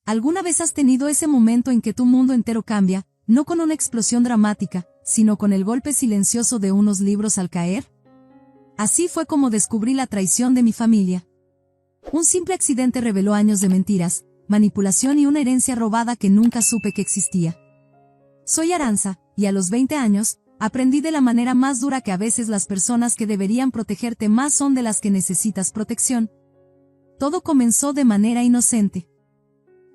¿Alguna vez has tenido ese momento en que tu mundo entero cambia, no con una explosión dramática, sino con el golpe silencioso de unos libros al caer? Así fue como descubrí la traición de mi familia. Un simple accidente reveló años de mentiras, manipulación y una herencia robada que nunca supe que existía. Soy Aranza, y a los 20 años, aprendí de la manera más dura que a veces las personas que deberían protegerte más son de las que necesitas protección. Todo comenzó de manera inocente.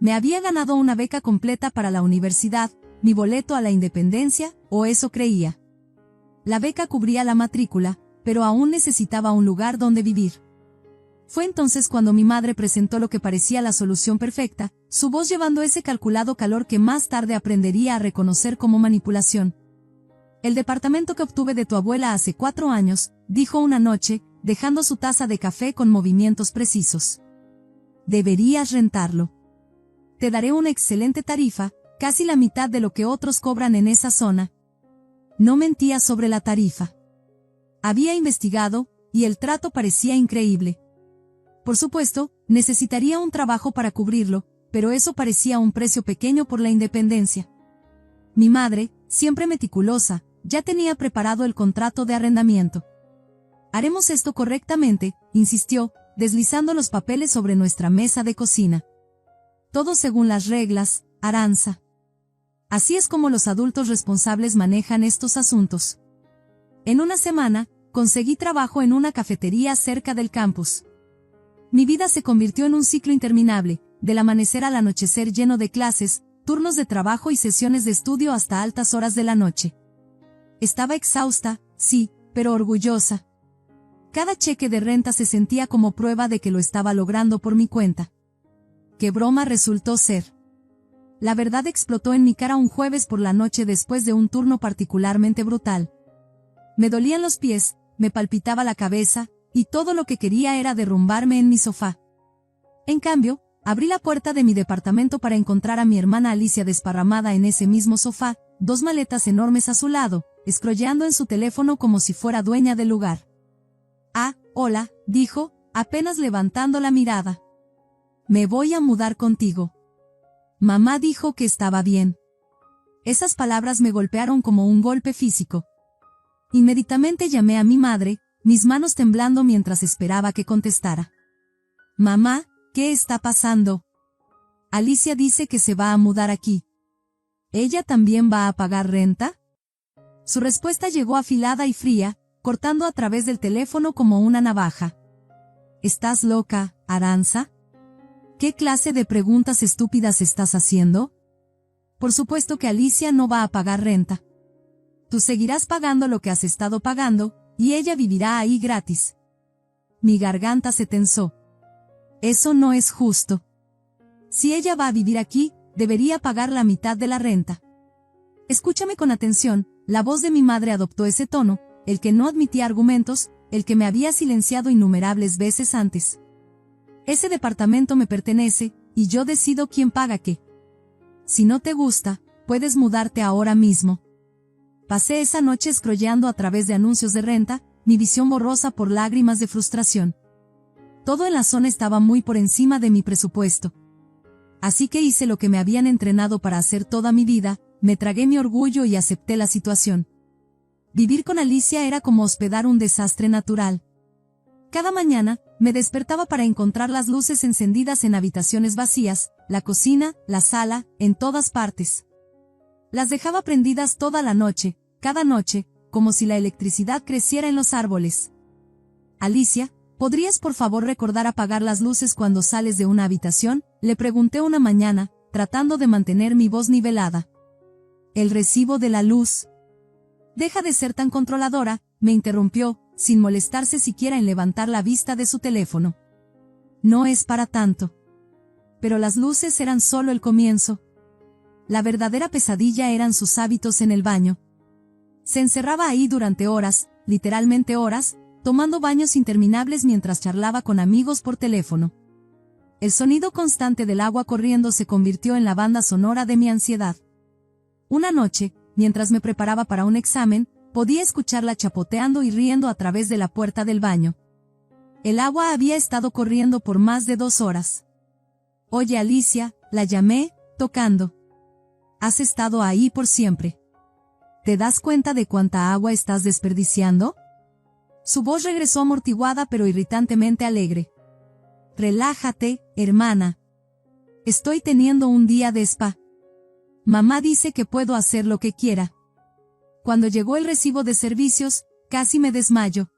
Me había ganado una beca completa para la universidad, mi boleto a la independencia, o eso creía. La beca cubría la matrícula, pero aún necesitaba un lugar donde vivir. Fue entonces cuando mi madre presentó lo que parecía la solución perfecta, su voz llevando ese calculado calor que más tarde aprendería a reconocer como manipulación. El departamento que obtuve de tu abuela hace 4 años, dijo una noche, dejando su taza de café con movimientos precisos. Deberías rentarlo. Te daré una excelente tarifa, casi la mitad de lo que otros cobran en esa zona. No mentía sobre la tarifa. Había investigado, y el trato parecía increíble. Por supuesto, necesitaría un trabajo para cubrirlo, pero eso parecía un precio pequeño por la independencia. Mi madre, siempre meticulosa, ya tenía preparado el contrato de arrendamiento. Haremos esto correctamente, insistió, deslizando los papeles sobre nuestra mesa de cocina. Todo según las reglas, Aranza. Así es como los adultos responsables manejan estos asuntos. En una semana, conseguí trabajo en una cafetería cerca del campus. Mi vida se convirtió en un ciclo interminable, del amanecer al anochecer lleno de clases, turnos de trabajo y sesiones de estudio hasta altas horas de la noche. Estaba exhausta, sí, pero orgullosa. Cada cheque de renta se sentía como prueba de que lo estaba logrando por mi cuenta. ¿Qué broma resultó ser? La verdad explotó en mi cara un jueves por la noche después de un turno particularmente brutal. Me dolían los pies, me palpitaba la cabeza, y todo lo que quería era derrumbarme en mi sofá. En cambio, abrí la puerta de mi departamento para encontrar a mi hermana Alicia desparramada en ese mismo sofá, 2 maletas enormes a su lado, scrolleando en su teléfono como si fuera dueña del lugar. «Ah, hola», dijo, apenas levantando la mirada. «Me voy a mudar contigo». Mamá dijo que estaba bien. Esas palabras me golpearon como un golpe físico. Inmediatamente llamé a mi madre, mis manos temblando mientras esperaba que contestara. «Mamá, ¿qué está pasando?» «Alicia dice que se va a mudar aquí». «¿Ella también va a pagar renta?» Su respuesta llegó afilada y fría, cortando a través del teléfono como una navaja. «¿Estás loca, Aranza? ¿Qué clase de preguntas estúpidas estás haciendo? Por supuesto que Alicia no va a pagar renta. Tú seguirás pagando lo que has estado pagando, y ella vivirá ahí gratis». Mi garganta se tensó. Eso no es justo. Si ella va a vivir aquí, debería pagar la mitad de la renta. Escúchame con atención, la voz de mi madre adoptó ese tono, el que no admitía argumentos, el que me había silenciado innumerables veces antes. Ese departamento me pertenece, y yo decido quién paga qué. Si no te gusta, puedes mudarte ahora mismo. Pasé esa noche scrolleando a través de anuncios de renta, mi visión borrosa por lágrimas de frustración. Todo en la zona estaba muy por encima de mi presupuesto. Así que hice lo que me habían entrenado para hacer toda mi vida, me tragué mi orgullo y acepté la situación. Vivir con Alicia era como hospedar un desastre natural. Cada mañana, me despertaba para encontrar las luces encendidas en habitaciones vacías, la cocina, la sala, en todas partes. Las dejaba prendidas toda la noche, cada noche, como si la electricidad creciera en los árboles. «Alicia, ¿podrías por favor recordar apagar las luces cuando sales de una habitación?», le pregunté una mañana, tratando de mantener mi voz nivelada. «El recibo de la luz». «Deja de ser tan controladora», me interrumpió, sin molestarse siquiera en levantar la vista de su teléfono. «No es para tanto». Pero las luces eran solo el comienzo. La verdadera pesadilla eran sus hábitos en el baño. Se encerraba ahí durante horas, literalmente horas, tomando baños interminables mientras charlaba con amigos por teléfono. El sonido constante del agua corriendo se convirtió en la banda sonora de mi ansiedad. Una noche, mientras me preparaba para un examen, podía escucharla chapoteando y riendo a través de la puerta del baño. El agua había estado corriendo por más de 2 horas. «Oye Alicia», la llamé, tocando. ¿Has estado ahí por siempre? ¿Te das cuenta de cuánta agua estás desperdiciando? Su voz regresó amortiguada pero irritantemente alegre. Relájate, hermana. Estoy teniendo un día de spa. Mamá dice que puedo hacer lo que quiera. Cuando llegó el recibo de servicios, casi me desmayo.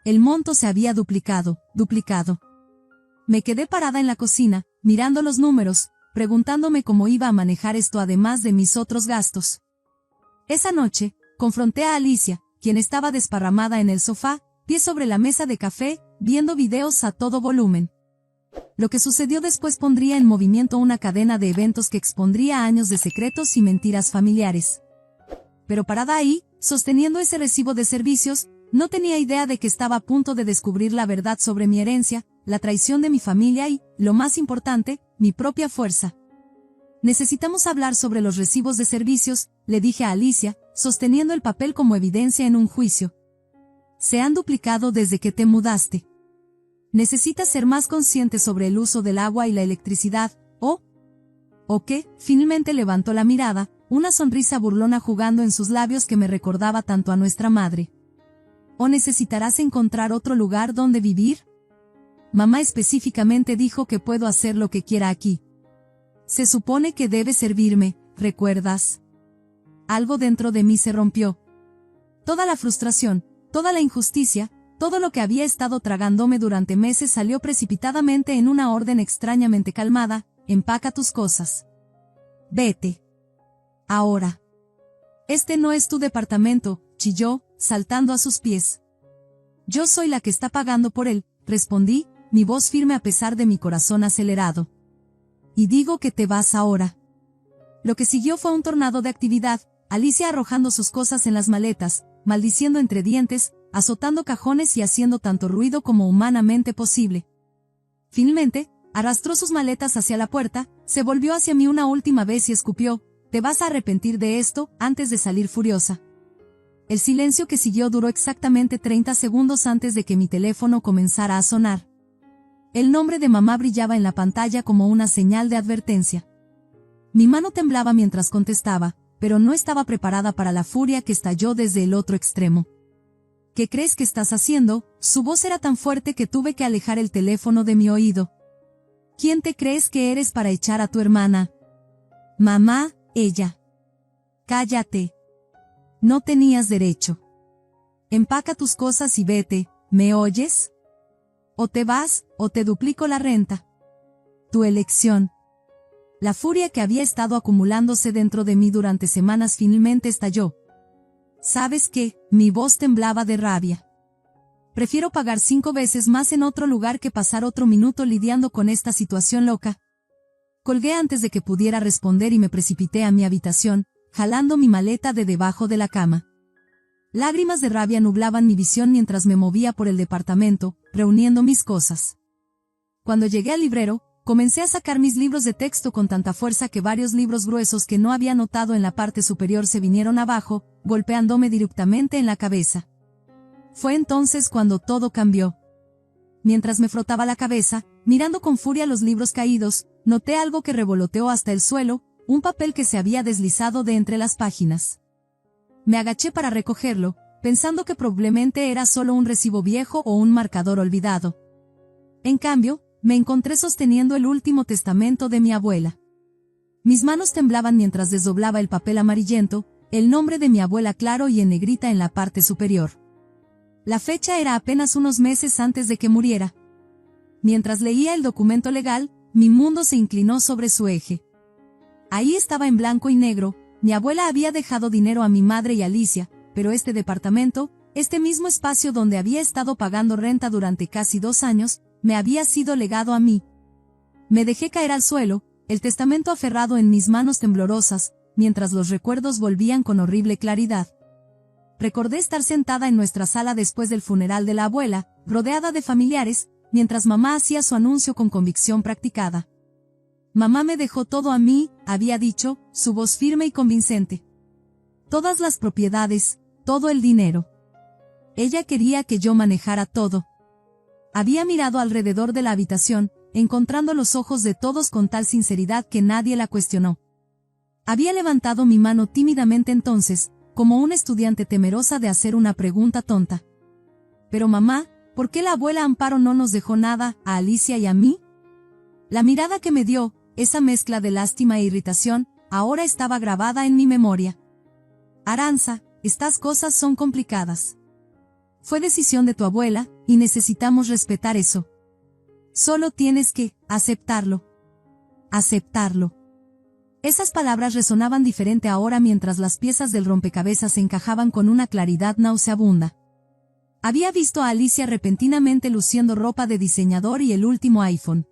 El monto se había duplicado. Me quedé parada en la cocina, mirando los números, preguntándome cómo iba a manejar esto además de mis otros gastos. Esa noche, confronté a Alicia, quien estaba desparramada en el sofá, pie sobre la mesa de café, viendo videos a todo volumen. Lo que sucedió después pondría en movimiento una cadena de eventos que expondría años de secretos y mentiras familiares. Pero parada ahí, sosteniendo ese recibo de servicios, no tenía idea de que estaba a punto de descubrir la verdad sobre mi herencia, la traición de mi familia y, lo más importante, mi propia fuerza. Necesitamos hablar sobre los recibos de servicios, le dije a Alicia, sosteniendo el papel como evidencia en un juicio. Se han duplicado desde que te mudaste. Necesitas ser más consciente sobre el uso del agua y la electricidad, ¿o qué? Finalmente levantó la mirada, una sonrisa burlona jugando en sus labios que me recordaba tanto a nuestra madre. ¿O necesitarás encontrar otro lugar donde vivir? Mamá específicamente dijo que puedo hacer lo que quiera aquí. Se supone que debes servirme, ¿recuerdas? Algo dentro de mí se rompió. Toda la frustración, toda la injusticia, todo lo que había estado tragándome durante meses salió precipitadamente en una orden extrañamente calmada: empaca tus cosas. Vete. Ahora. Este no es tu departamento, chilló, saltando a sus pies. Yo soy la que está pagando por él, respondí, mi voz firme a pesar de mi corazón acelerado. Y digo que te vas ahora. Lo que siguió fue un tornado de actividad, Alicia arrojando sus cosas en las maletas, maldiciendo entre dientes, azotando cajones y haciendo tanto ruido como humanamente posible. Finalmente, arrastró sus maletas hacia la puerta, se volvió hacia mí una última vez y escupió: te vas a arrepentir de esto, antes de salir furiosa. El silencio que siguió duró exactamente 30 segundos antes de que mi teléfono comenzara a sonar. El nombre de mamá brillaba en la pantalla como una señal de advertencia. Mi mano temblaba mientras contestaba, pero no estaba preparada para la furia que estalló desde el otro extremo. ¿Qué crees que estás haciendo? Su voz era tan fuerte que tuve que alejar el teléfono de mi oído. ¿Quién te crees que eres para echar a tu hermana? Mamá, ella. Cállate. No tenías derecho. Empaca tus cosas y vete, ¿me oyes? O te vas, o te duplico la renta. Tu elección. La furia que había estado acumulándose dentro de mí durante semanas finalmente estalló. ¿Sabes qué? Mi voz temblaba de rabia. Prefiero pagar 5 veces más en otro lugar que pasar otro minuto lidiando con esta situación loca. Colgué antes de que pudiera responder y me precipité a mi habitación, jalando mi maleta de debajo de la cama. Lágrimas de rabia nublaban mi visión mientras me movía por el departamento, reuniendo mis cosas. Cuando llegué al librero, comencé a sacar mis libros de texto con tanta fuerza que varios libros gruesos que no había notado en la parte superior se vinieron abajo, golpeándome directamente en la cabeza. Fue entonces cuando todo cambió. Mientras me frotaba la cabeza, mirando con furia los libros caídos, noté algo que revoloteó hasta el suelo, un papel que se había deslizado de entre las páginas. Me agaché para recogerlo, pensando que probablemente era solo un recibo viejo o un marcador olvidado. En cambio, me encontré sosteniendo el último testamento de mi abuela. Mis manos temblaban mientras desdoblaba el papel amarillento, el nombre de mi abuela claro y en negrita en la parte superior. La fecha era apenas unos meses antes de que muriera. Mientras leía el documento legal, mi mundo se inclinó sobre su eje. Ahí estaba en blanco y negro: mi abuela había dejado dinero a mi madre y Alicia, pero este departamento, este mismo espacio donde había estado pagando renta durante casi 2 años, me había sido legado a mí. Me dejé caer al suelo, el testamento aferrado en mis manos temblorosas, mientras los recuerdos volvían con horrible claridad. Recordé estar sentada en nuestra sala después del funeral de la abuela, rodeada de familiares, mientras mamá hacía su anuncio con convicción practicada. Mamá me dejó todo a mí, había dicho, su voz firme y convincente. Todas las propiedades, todo el dinero. Ella quería que yo manejara todo. Había mirado alrededor de la habitación, encontrando los ojos de todos con tal sinceridad que nadie la cuestionó. Había levantado mi mano tímidamente entonces, como una estudiante temerosa de hacer una pregunta tonta. Pero mamá, ¿por qué la abuela Amparo no nos dejó nada, a Alicia y a mí? La mirada que me dio, esa mezcla de lástima e irritación, ahora estaba grabada en mi memoria. Aranza, estas cosas son complicadas. Fue decisión de tu abuela, y necesitamos respetar eso. Solo tienes que aceptarlo. Aceptarlo. Esas palabras resonaban diferente ahora mientras las piezas del rompecabezas se encajaban con una claridad nauseabunda. Había visto a Alicia repentinamente luciendo ropa de diseñador y el último iPhone.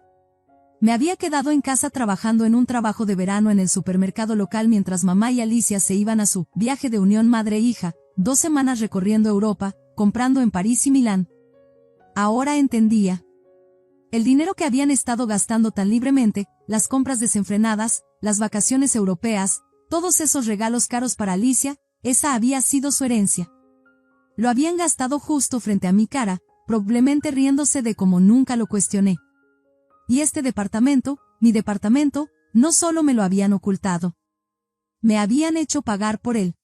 Me había quedado en casa trabajando en un trabajo de verano en el supermercado local mientras mamá y Alicia se iban a su viaje de unión madre-hija, 2 semanas recorriendo Europa, comprando en París y Milán. Ahora entendía. El dinero que habían estado gastando tan libremente, las compras desenfrenadas, las vacaciones europeas, todos esos regalos caros para Alicia, esa había sido su herencia. Lo habían gastado justo frente a mi cara, probablemente riéndose de cómo nunca lo cuestioné. Y este departamento, mi departamento, no solo me lo habían ocultado. Me habían hecho pagar por él.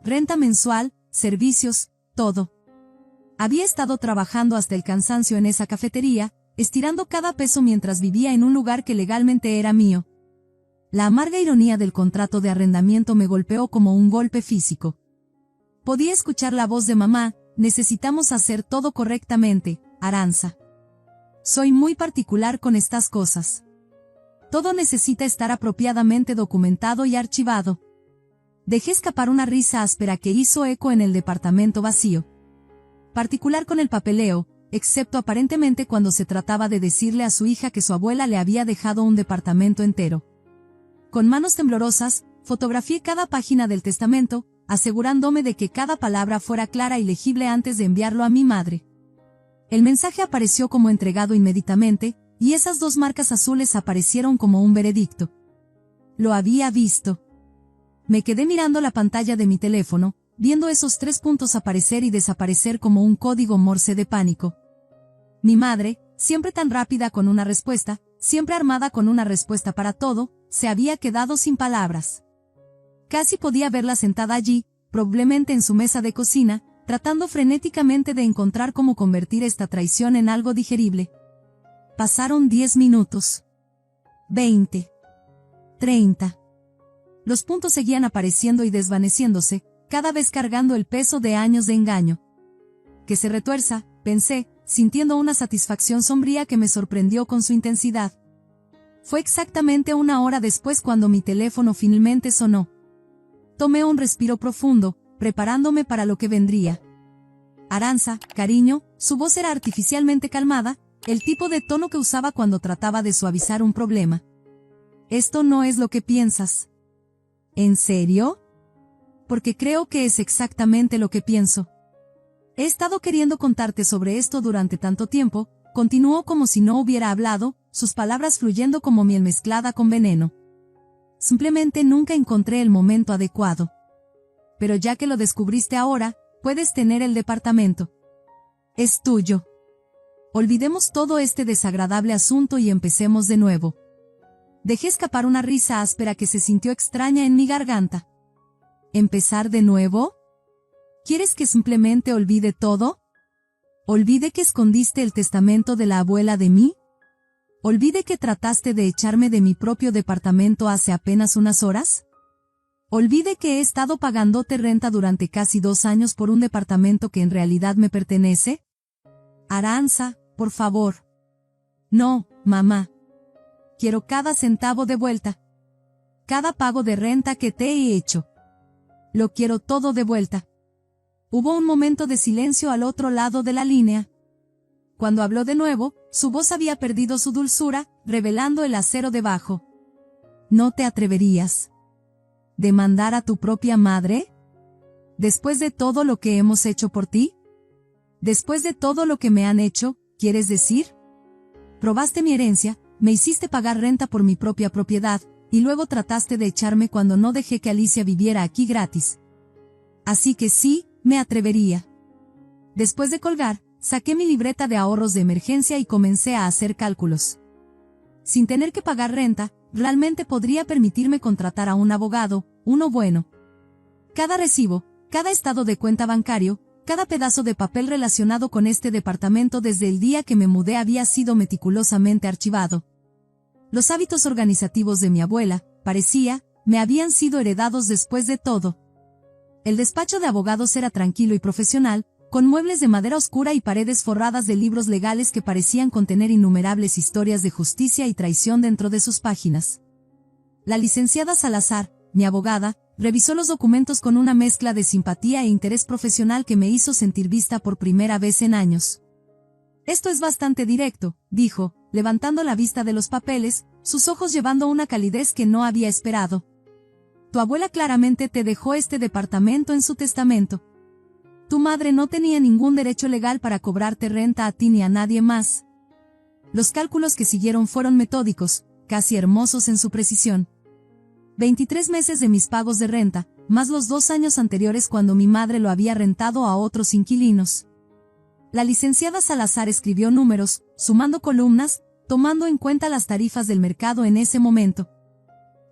Renta mensual, servicios, todo. Había estado trabajando hasta el cansancio en esa cafetería, estirando cada peso mientras vivía en un lugar que legalmente era mío. La amarga ironía del contrato de arrendamiento me golpeó como un golpe físico. Podía escuchar la voz de mamá: necesitamos hacer todo correctamente, Aranza. Soy muy particular con estas cosas. Todo necesita estar apropiadamente documentado y archivado. Dejé escapar una risa áspera que hizo eco en el departamento vacío. Particular con el papeleo, excepto aparentemente cuando se trataba de decirle a su hija que su abuela le había dejado un departamento entero. Con manos temblorosas, fotografié cada página del testamento, asegurándome de que cada palabra fuera clara y legible antes de enviarlo a mi madre. El mensaje apareció como entregado inmediatamente, y esas 2 marcas azules aparecieron como un veredicto. Lo había visto. Me quedé mirando la pantalla de mi teléfono, viendo esos 3 puntos aparecer y desaparecer como un código Morse de pánico. Mi madre, siempre tan rápida con una respuesta, siempre armada con una respuesta para todo, se había quedado sin palabras. Casi podía verla sentada allí, probablemente en su mesa de cocina, tratando frenéticamente de encontrar cómo convertir esta traición en algo digerible. Pasaron 10 minutos. 20. 30. Los puntos seguían apareciendo y desvaneciéndose, cada vez cargando el peso de años de engaño. Que se retuerza, pensé, sintiendo una satisfacción sombría que me sorprendió con su intensidad. Fue exactamente 1 hora después cuando mi teléfono finalmente sonó. Tomé un respiro profundo, preparándome para lo que vendría. Aranza, cariño, su voz era artificialmente calmada, el tipo de tono que usaba cuando trataba de suavizar un problema. Esto no es lo que piensas. ¿En serio? Porque creo que es exactamente lo que pienso. He estado queriendo contarte sobre esto durante tanto tiempo, continuó como si no hubiera hablado, sus palabras fluyendo como miel mezclada con veneno. Simplemente nunca encontré el momento adecuado. Pero ya que lo descubriste ahora, puedes tener el departamento. Es tuyo. Olvidemos todo este desagradable asunto y empecemos de nuevo. Dejé escapar una risa áspera que se sintió extraña en mi garganta. ¿Empezar de nuevo? ¿Quieres que simplemente olvide todo? ¿Olvide que escondiste el testamento de la abuela de mí? ¿Olvide que trataste de echarme de mi propio departamento hace apenas unas horas? ¿Olvide que he estado pagándote renta durante casi 2 años por un departamento que en realidad me pertenece? Aranza, por favor. No, mamá. Quiero cada centavo de vuelta. Cada pago de renta que te he hecho. Lo quiero todo de vuelta. Hubo un momento de silencio al otro lado de la línea. Cuando habló de nuevo, su voz había perdido su dulzura, revelando el acero debajo. ¿No te atreverías? ¿Demandar a tu propia madre? ¿Después de todo lo que hemos hecho por ti? ¿Después de todo lo que me han hecho, quieres decir? Robaste mi herencia, me hiciste pagar renta por mi propia propiedad, y luego trataste de echarme cuando no dejé que Alicia viviera aquí gratis. Así que sí, me atrevería. Después de colgar, saqué mi libreta de ahorros de emergencia y comencé a hacer cálculos. sin tener que pagar renta, realmente podría permitirme contratar a un abogado, uno bueno. Cada recibo, cada estado de cuenta bancario, cada pedazo de papel relacionado con este departamento desde el día que me mudé había sido meticulosamente archivado. Los hábitos organizativos de mi abuela, parecía, me habían sido heredados después de todo. El despacho de abogados era tranquilo y profesional, con muebles de madera oscura y paredes forradas de libros legales que parecían contener innumerables historias de justicia y traición dentro de sus páginas. La licenciada Salazar, mi abogada, revisó los documentos con una mezcla de simpatía e interés profesional que me hizo sentir vista por primera vez en años. Esto es bastante directo, dijo, levantando la vista de los papeles, sus ojos llevando una calidez que no había esperado. Tu abuela claramente te dejó este departamento en su testamento. Tu madre no tenía ningún derecho legal para cobrarte renta a ti ni a nadie más. Los cálculos que siguieron fueron metódicos, casi hermosos en su precisión. 23 meses de mis pagos de renta, más los 2 años anteriores cuando mi madre lo había rentado a otros inquilinos. La licenciada Salazar escribió números, sumando columnas, tomando en cuenta las tarifas del mercado en ese momento.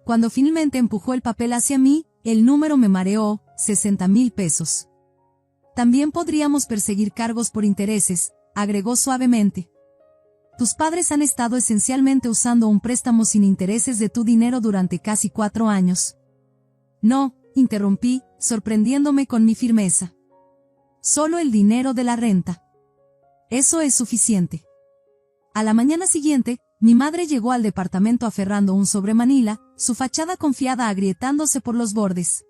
Cuando finalmente empujó el papel hacia mí, el número me mareó, 60,000 pesos. También podríamos perseguir cargos por intereses, agregó suavemente. Tus padres han estado esencialmente usando un préstamo sin intereses de tu dinero durante casi 4 años. No, interrumpí, sorprendiéndome con mi firmeza. Solo el dinero de la renta. Eso es suficiente. A la mañana siguiente, mi madre llegó al departamento aferrando un sobremanila, su fachada confiada agrietándose por los bordes.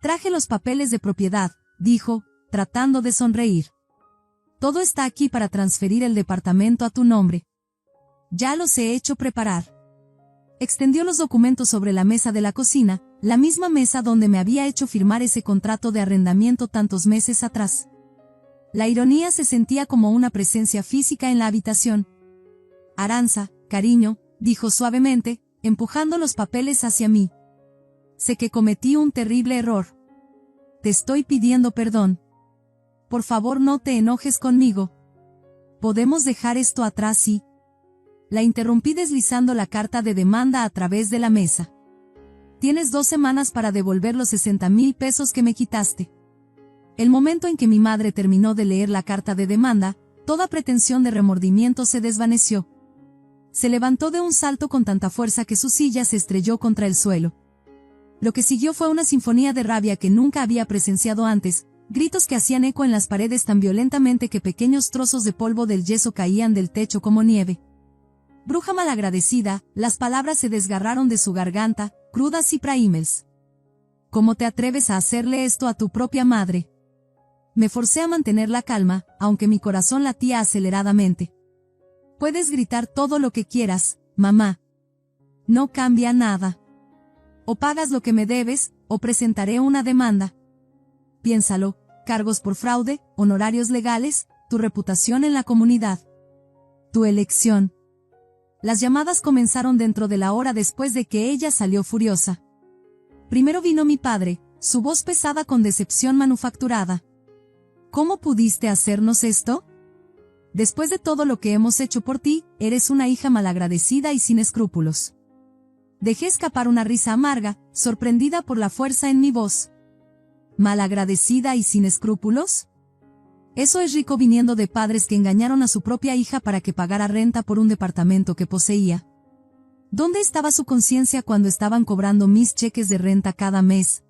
Traje los papeles de propiedad, dijo, tratando de sonreír. Todo está aquí para transferir el departamento a tu nombre. Ya los he hecho preparar. Extendió los documentos sobre la mesa de la cocina, la misma mesa donde me había hecho firmar ese contrato de arrendamiento tantos meses atrás. La ironía se sentía como una presencia física en la habitación. Aranza, cariño, dijo suavemente, empujando los papeles hacia mí. Sé que cometí un terrible error. Te estoy pidiendo perdón. Por favor, no te enojes conmigo. ¿Podemos dejar esto atrás y...? La interrumpí deslizando la carta de demanda a través de la mesa. Tienes 2 semanas para devolver los 60,000 pesos que me quitaste. El momento en que mi madre terminó de leer la carta de demanda, toda pretensión de remordimiento se desvaneció. Se levantó de un salto con tanta fuerza que su silla se estrelló contra el suelo. Lo que siguió fue una sinfonía de rabia que nunca había presenciado antes, gritos que hacían eco en las paredes tan violentamente que pequeños trozos de polvo del yeso caían del techo como nieve. Bruja malagradecida, las palabras se desgarraron de su garganta, crudas y praímels. ¿Cómo te atreves a hacerle esto a tu propia madre? Me forcé a mantener la calma, aunque mi corazón latía aceleradamente. Puedes gritar todo lo que quieras, mamá. No cambia nada. O pagas lo que me debes, o presentaré una demanda. Piénsalo, cargos por fraude, honorarios legales, tu reputación en la comunidad. Tu elección. Las llamadas comenzaron dentro de la hora después de que ella salió furiosa. Primero vino mi padre, su voz pesada con decepción manufacturada. ¿Cómo pudiste hacernos esto? Después de todo lo que hemos hecho por ti, eres una hija malagradecida y sin escrúpulos. Dejé escapar una risa amarga, sorprendida por la fuerza en mi voz. ¿Malagradecida y sin escrúpulos? Eso es rico viniendo de padres que engañaron a su propia hija para que pagara renta por un departamento que poseía. ¿Dónde estaba su conciencia cuando estaban cobrando mis cheques de renta cada mes?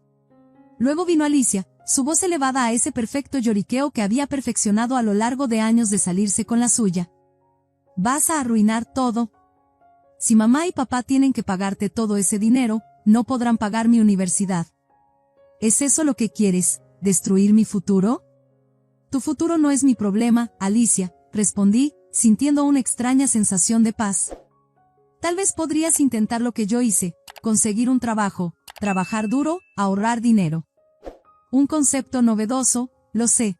Luego vino Alicia, su voz elevada a ese perfecto lloriqueo que había perfeccionado a lo largo de años de salirse con la suya. Vas a arruinar todo. Si mamá y papá tienen que pagarte todo ese dinero, no podrán pagar mi universidad. ¿Es eso lo que quieres, destruir mi futuro? Tu futuro no es mi problema, Alicia, respondí, sintiendo una extraña sensación de paz. Tal vez podrías intentar lo que yo hice, conseguir un trabajo, trabajar duro, ahorrar dinero. Un concepto novedoso, lo sé.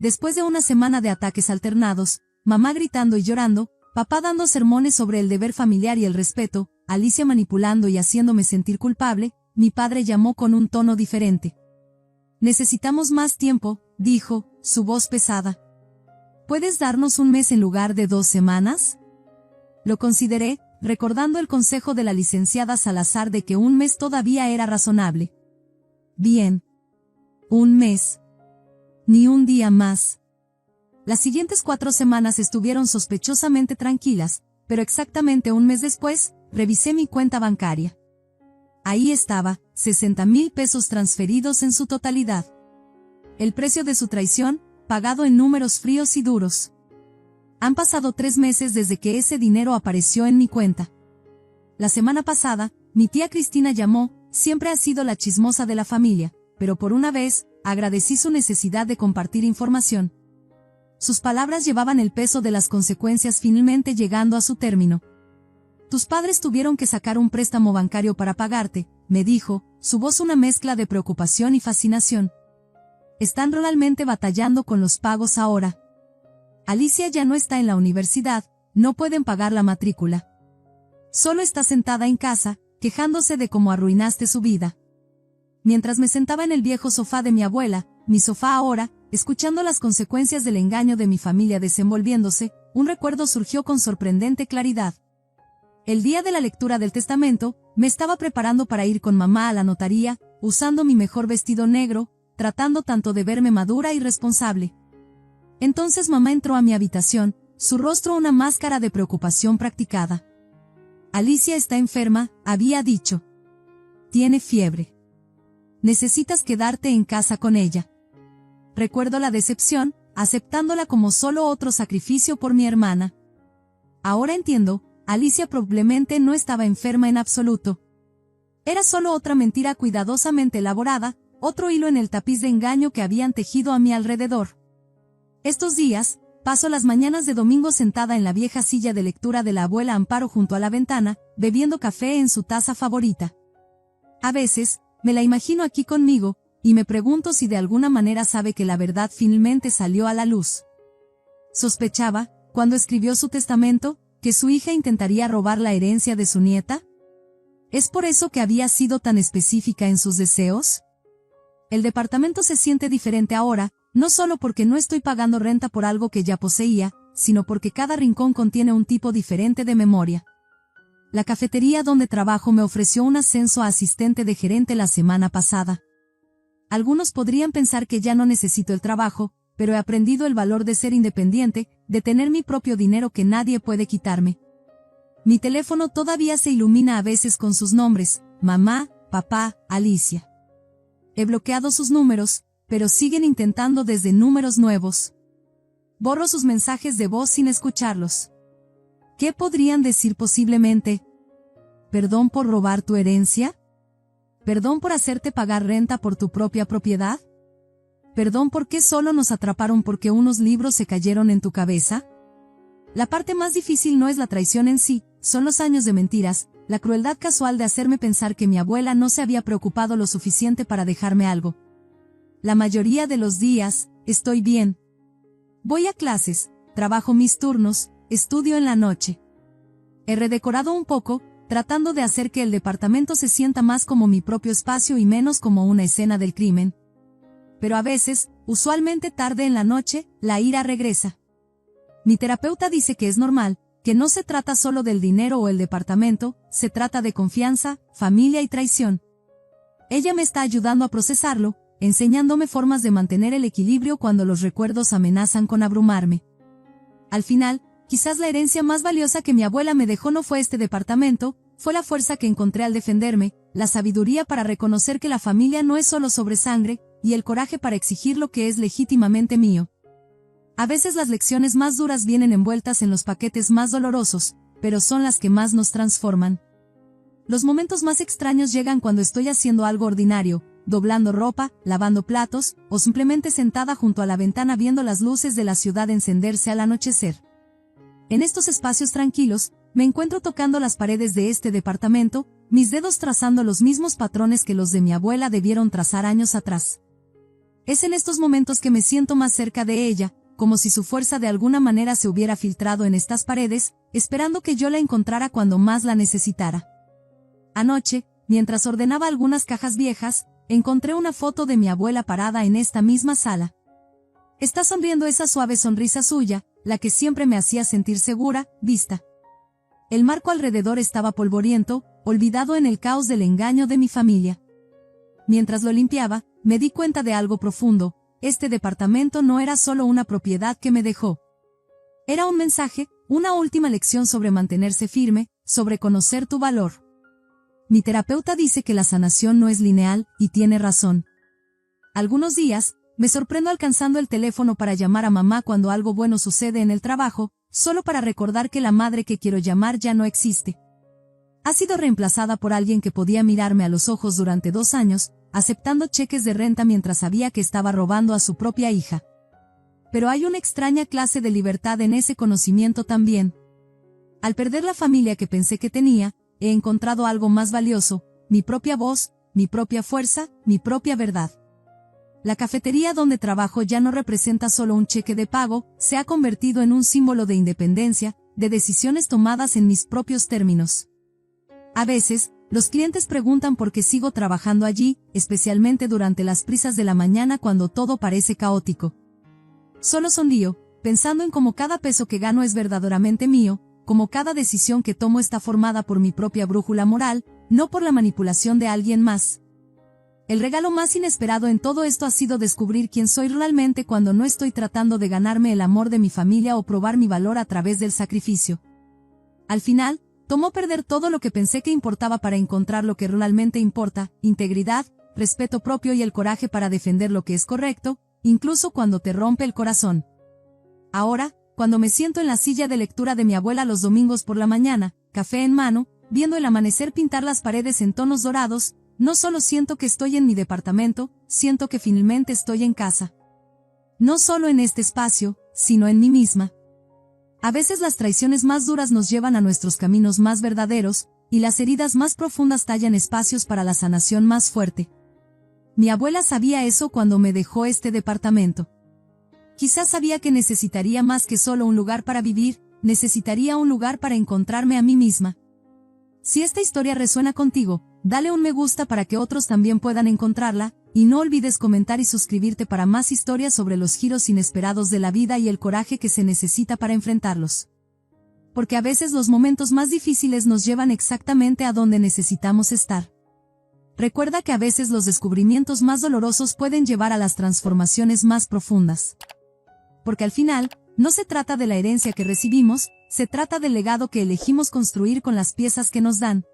Después de una semana de ataques alternados, mamá gritando y llorando, papá dando sermones sobre el deber familiar y el respeto, Alicia manipulando y haciéndome sentir culpable, mi padre llamó con un tono diferente. Necesitamos más tiempo, dijo, su voz pesada. ¿Puedes darnos un mes en lugar de 2 semanas? Lo consideré, recordando el consejo de la licenciada Salazar de que un mes todavía era razonable. Bien. Un mes. Ni un día más. Las siguientes 4 semanas estuvieron sospechosamente tranquilas, pero exactamente un mes después, revisé mi cuenta bancaria. Ahí estaba, 60,000 pesos transferidos en su totalidad. El precio de su traición, pagado en números fríos y duros. Han pasado 3 meses desde que ese dinero apareció en mi cuenta. La semana pasada, mi tía Cristina llamó, siempre ha sido la chismosa de la familia, pero por una vez, agradecí su necesidad de compartir información. Sus palabras llevaban el peso de las consecuencias finalmente llegando a su término. Tus padres tuvieron que sacar un préstamo bancario para pagarte, me dijo, su voz una mezcla de preocupación y fascinación. Están realmente batallando con los pagos ahora. Alicia ya no está en la universidad, no pueden pagar la matrícula. Solo está sentada en casa, quejándose de cómo arruinaste su vida. Mientras me sentaba en el viejo sofá de mi abuela, mi sofá ahora, escuchando las consecuencias del engaño de mi familia desenvolviéndose, un recuerdo surgió con sorprendente claridad. El día de la lectura del testamento, me estaba preparando para ir con mamá a la notaría, usando mi mejor vestido negro, tratando tanto de verme madura y responsable. Entonces mamá entró a mi habitación, su rostro una máscara de preocupación practicada. Alicia está enferma, había dicho. Tiene fiebre. Necesitas quedarte en casa con ella. Recuerdo la decepción, aceptándola como solo otro sacrificio por mi hermana. Ahora entiendo, Alicia probablemente no estaba enferma en absoluto. Era solo otra mentira cuidadosamente elaborada, otro hilo en el tapiz de engaño que habían tejido a mi alrededor. Estos días, paso las mañanas de domingo sentada en la vieja silla de lectura de la abuela Amparo junto a la ventana, bebiendo café en su taza favorita. A veces, me la imagino aquí conmigo, y me pregunto si de alguna manera sabe que la verdad finalmente salió a la luz. ¿Sospechaba, cuando escribió su testamento, que su hija intentaría robar la herencia de su nieta? ¿Es por eso que había sido tan específica en sus deseos? El departamento se siente diferente ahora, no solo porque no estoy pagando renta por algo que ya poseía, sino porque cada rincón contiene un tipo diferente de memoria. La cafetería donde trabajo me ofreció un ascenso a asistente de gerente la semana pasada. Algunos podrían pensar que ya no necesito el trabajo, pero he aprendido el valor de ser independiente, de tener mi propio dinero que nadie puede quitarme. Mi teléfono todavía se ilumina a veces con sus nombres, mamá, papá, Alicia. He bloqueado sus números, pero siguen intentando desde números nuevos. Borro sus mensajes de voz sin escucharlos. ¿Qué podrían decir posiblemente? ¿Perdón por robar tu herencia? ¿Perdón por hacerte pagar renta por tu propia propiedad? ¿Perdón porque solo nos atraparon porque unos libros se cayeron en tu cabeza? La parte más difícil no es la traición en sí, son los años de mentiras, la crueldad casual de hacerme pensar que mi abuela no se había preocupado lo suficiente para dejarme algo. La mayoría de los días, estoy bien. Voy a clases, trabajo mis turnos, estudio en la noche. He redecorado un poco, tratando de hacer que el departamento se sienta más como mi propio espacio y menos como una escena del crimen. Pero a veces, usualmente tarde en la noche, la ira regresa. Mi terapeuta dice que es normal, que no se trata solo del dinero o el departamento, se trata de confianza, familia y traición. Ella me está ayudando a procesarlo, enseñándome formas de mantener el equilibrio cuando los recuerdos amenazan con abrumarme. Al final, quizás la herencia más valiosa que mi abuela me dejó no fue este departamento, fue la fuerza que encontré al defenderme, la sabiduría para reconocer que la familia no es solo sobre sangre, y el coraje para exigir lo que es legítimamente mío. A veces las lecciones más duras vienen envueltas en los paquetes más dolorosos, pero son las que más nos transforman. Los momentos más extraños llegan cuando estoy haciendo algo ordinario, doblando ropa, lavando platos, o simplemente sentada junto a la ventana viendo las luces de la ciudad encenderse al anochecer. En estos espacios tranquilos, me encuentro tocando las paredes de este departamento, mis dedos trazando los mismos patrones que los de mi abuela debieron trazar años atrás. Es en estos momentos que me siento más cerca de ella, como si su fuerza de alguna manera se hubiera filtrado en estas paredes, esperando que yo la encontrara cuando más la necesitara. Anoche, mientras ordenaba algunas cajas viejas, encontré una foto de mi abuela parada en esta misma sala. Está sonriendo esa suave sonrisa suya, la que siempre me hacía sentir segura, vista. El marco alrededor estaba polvoriento, olvidado en el caos del engaño de mi familia. Mientras lo limpiaba, me di cuenta de algo profundo: este departamento no era solo una propiedad que me dejó. Era un mensaje, una última lección sobre mantenerse firme, sobre conocer tu valor. Mi terapeuta dice que la sanación no es lineal, y tiene razón. Algunos días, me sorprendo alcanzando el teléfono para llamar a mamá cuando algo bueno sucede en el trabajo, solo para recordar que la madre que quiero llamar ya no existe. Ha sido reemplazada por alguien que podía mirarme a los ojos durante 2 años, aceptando cheques de renta mientras sabía que estaba robando a su propia hija. Pero hay una extraña clase de libertad en ese conocimiento también. Al perder la familia que pensé que tenía, he encontrado algo más valioso: mi propia voz, mi propia fuerza, mi propia verdad. La cafetería donde trabajo ya no representa solo un cheque de pago, se ha convertido en un símbolo de independencia, de decisiones tomadas en mis propios términos. A veces, los clientes preguntan por qué sigo trabajando allí, especialmente durante las prisas de la mañana cuando todo parece caótico. Solo sonrío, pensando en cómo cada peso que gano es verdaderamente mío, como cada decisión que tomo está formada por mi propia brújula moral, no por la manipulación de alguien más. El regalo más inesperado en todo esto ha sido descubrir quién soy realmente cuando no estoy tratando de ganarme el amor de mi familia o probar mi valor a través del sacrificio. Al final, tomó perder todo lo que pensé que importaba para encontrar lo que realmente importa: integridad, respeto propio y el coraje para defender lo que es correcto, incluso cuando te rompe el corazón. Ahora, cuando me siento en la silla de lectura de mi abuela los domingos por la mañana, café en mano, viendo el amanecer pintar las paredes en tonos dorados, no solo siento que estoy en mi departamento, siento que finalmente estoy en casa. No solo en este espacio, sino en mí misma. A veces las traiciones más duras nos llevan a nuestros caminos más verdaderos, y las heridas más profundas tallan espacios para la sanación más fuerte. Mi abuela sabía eso cuando me dejó este departamento. Quizás sabía que necesitaría más que solo un lugar para vivir, necesitaría un lugar para encontrarme a mí misma. Si esta historia resuena contigo, dale un me gusta para que otros también puedan encontrarla, y no olvides comentar y suscribirte para más historias sobre los giros inesperados de la vida y el coraje que se necesita para enfrentarlos. Porque a veces los momentos más difíciles nos llevan exactamente a donde necesitamos estar. Recuerda que a veces los descubrimientos más dolorosos pueden llevar a las transformaciones más profundas. Porque al final, no se trata de la herencia que recibimos, se trata del legado que elegimos construir con las piezas que nos dan.